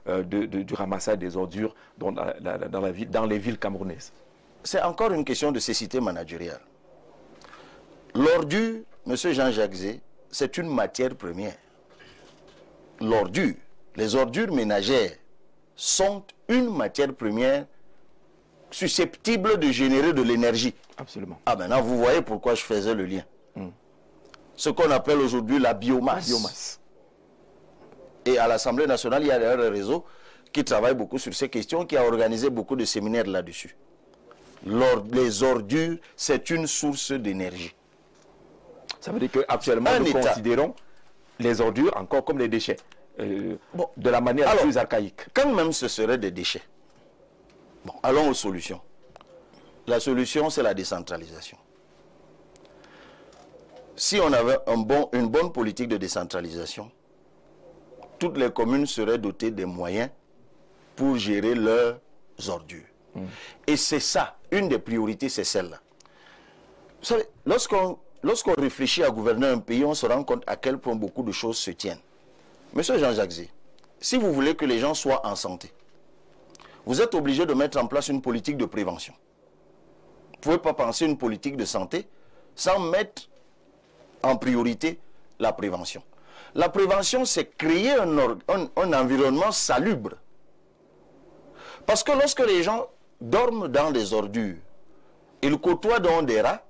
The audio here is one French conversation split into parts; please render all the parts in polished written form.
du ramassage des ordures dans les villes camerounaises? C'est encore une question de cécité managériale. L'ordure, M. Jean-Jacques Zé, c'est une matière première. L'ordure, les ordures ménagères sont une matière première susceptible de générer de l'énergie. Absolument. Ah, maintenant, vous voyez pourquoi je faisais le lien. Ce qu'on appelle aujourd'hui la biomasse. La biomasse. Et à l'Assemblée nationale, il y a d'ailleurs un réseau qui travaille beaucoup sur ces questions, qui a organisé beaucoup de séminaires là-dessus. Les ordures, c'est une source d'énergie. Ça veut dire qu'actuellement, nous considérons les ordures encore comme des déchets, de la manière plus archaïque. Quand même ce serait des déchets. Bon, allons aux solutions. La solution, c'est la décentralisation. Si on avait une bonne politique de décentralisation, toutes les communes seraient dotées des moyens pour gérer leurs ordures. Et c'est ça, une des priorités, c'est celle-là. Vous savez, lorsqu'on réfléchit à gouverner un pays, on se rend compte à quel point beaucoup de choses se tiennent. Monsieur Jean-Jacques Zé, si vous voulez que les gens soient en santé, vous êtes obligé de mettre en place une politique de prévention. Vous ne pouvez pas penser une politique de santé sans mettre en priorité la prévention. La prévention, c'est créer un environnement salubre. Parce que lorsque les gens dorment dans des ordures, ils côtoient donc des rats,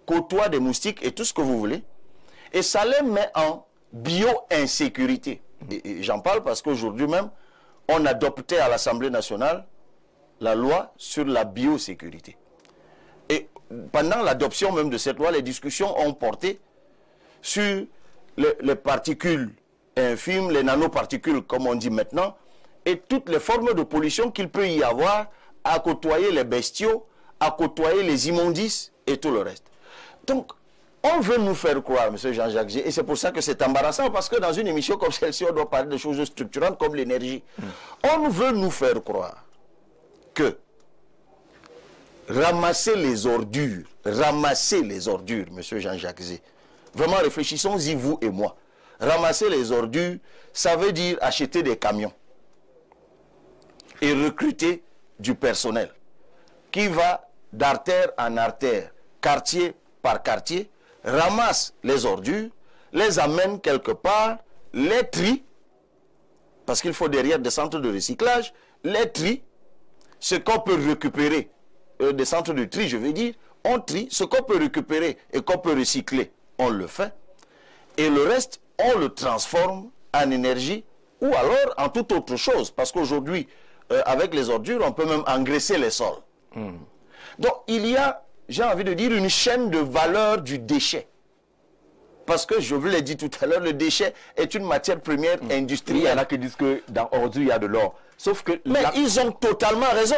côtoient des moustiques et tout ce que vous voulez, et ça les met en bio-insécurité. Et j'en parle parce qu'aujourd'hui même, on adoptait à l'Assemblée nationale la loi sur la biosécurité. Et pendant l'adoption même de cette loi, les discussions ont porté sur les particules infimes, les nanoparticules comme on dit maintenant, et toutes les formes de pollution qu'il peut y avoir à côtoyer les bestiaux, à côtoyer les immondices et tout le reste. Donc, on veut nous faire croire, M. Jean-Jacques Zé, et c'est pour ça que c'est embarrassant, parce que dans une émission comme celle-ci, on doit parler de choses structurantes comme l'énergie. On veut nous faire croire que ramasser les ordures, M. Jean-Jacques Zé, vraiment réfléchissons-y, vous et moi. Ramasser les ordures, ça veut dire acheter des camions et recruter du personnel qui va d'artère en artère, quartier par quartier, ramasse les ordures, les amène quelque part, les trie, parce qu'il faut derrière des centres de recyclage, les trie, ce qu'on peut récupérer, des centres de tri, je veux dire, on trie, ce qu'on peut récupérer et qu'on peut recycler, on le fait, et le reste, on le transforme en énergie ou alors en toute autre chose, parce qu'aujourd'hui, avec les ordures, on peut même engraisser les sols. Donc, il y a, j'ai envie de dire, une chaîne de valeur du déchet. Parce que, je vous l'ai dit tout à l'heure, le déchet est une matière première industrielle. Il y en a qui disent que dans ordures, il y a de l'or. Sauf que... Mais ils ont totalement raison.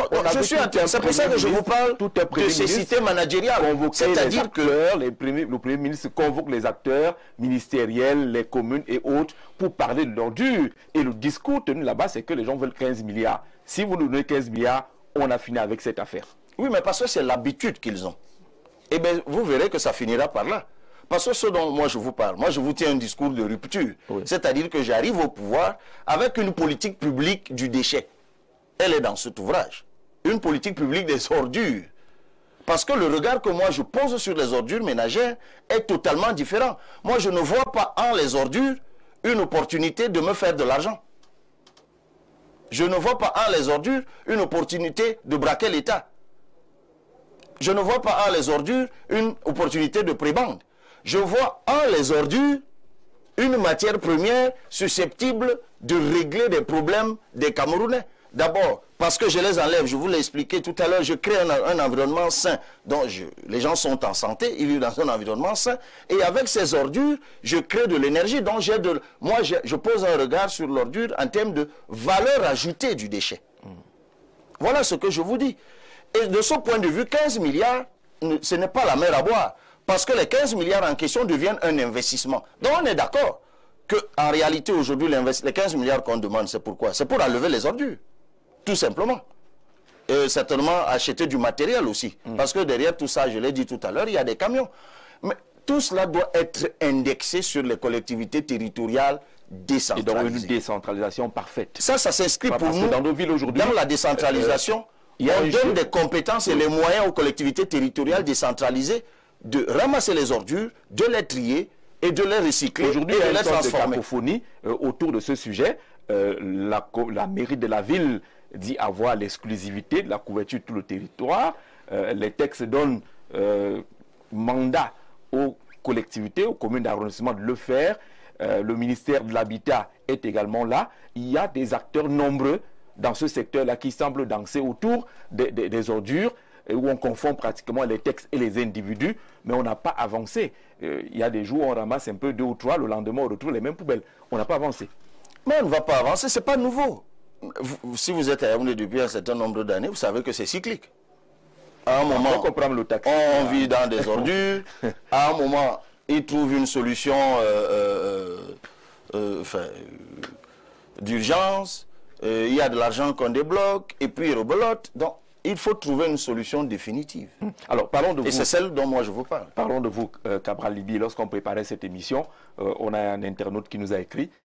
C'est pour ça que je vous parle de cécité managériale. C'est-à-dire que le Premier ministre convoque les acteurs ministériels, les communes et autres pour parler de l'ordure. Et le discours tenu là-bas, c'est que les gens veulent 15 milliards. Si vous nous donnez 15 milliards, on a fini avec cette affaire. Oui, mais parce que c'est l'habitude qu'ils ont. Eh bien, vous verrez que ça finira par là. Parce que ce dont moi je vous parle, moi je vous tiens un discours de rupture. Oui. C'est-à-dire que j'arrive au pouvoir avec une politique publique du déchet. Elle est dans cet ouvrage. Une politique publique des ordures. Parce que le regard que moi je pose sur les ordures ménagères est totalement différent. Moi je ne vois pas en les ordures une opportunité de me faire de l'argent. Je ne vois pas en les ordures une opportunité de braquer l'État. Je ne vois pas en les ordures une opportunité de prébande. Je vois en les ordures une matière première susceptible de régler des problèmes des Camerounais. D'abord, parce que je les enlève, je vous l'ai expliqué tout à l'heure, je crée un environnement sain. Donc les gens sont en santé, ils vivent dans un environnement sain. Et avec ces ordures, je crée de l'énergie. Donc moi, je pose un regard sur l'ordure en termes de valeur ajoutée du déchet. Voilà ce que je vous dis. Et de ce point de vue, 15 milliards, ce n'est pas la mer à boire. Parce que les 15 milliards en question deviennent un investissement. Donc on est d'accord qu'en réalité aujourd'hui, les 15 milliards qu'on demande, c'est pourquoi? C'est pour enlever les ordures. Tout simplement. Et certainement acheter du matériel aussi. Parce que derrière tout ça, je l'ai dit tout à l'heure, il y a des camions. Mais tout cela doit être indexé sur les collectivités territoriales décentralisée. Et donc une décentralisation parfaite. Ça s'inscrit pour nous dans nos villes aujourd'hui. Dans la décentralisation, on donne des compétences et les moyens aux collectivités territoriales décentralisées de ramasser les ordures, de les trier et de les recycler. Aujourd'hui, et il y a de les une sorte de transformer. cacophonie autour de ce sujet. La mairie de la ville dit avoir l'exclusivité de la couverture de tout le territoire. Les textes donnent mandat aux collectivités, aux communes d'arrondissement de le faire. Le ministère de l'Habitat est également là. Il y a des acteurs nombreux dans ce secteur-là qui semblent danser autour des ordures, où on confond pratiquement les textes et les individus, mais on n'a pas avancé. Il y a des jours où on ramasse un peu 2 ou 3, le lendemain on retrouve les mêmes poubelles. On n'a pas avancé. Mais on ne va pas avancer, ce n'est pas nouveau. Si vous êtes à Yaoundé depuis un certain nombre d'années, vous savez que c'est cyclique. À un moment, on vit dans des ordures. À un moment, ils trouvent une solution d'urgence. Il y a de l'argent qu'on débloque et puis ils rebelotent. Donc, il faut trouver une solution définitive. Alors, parlons de vous. Et c'est celle dont moi je vous parle. Parlons de vous, Cabral Libye. Lorsqu'on préparait cette émission, on a un internaute qui nous a écrit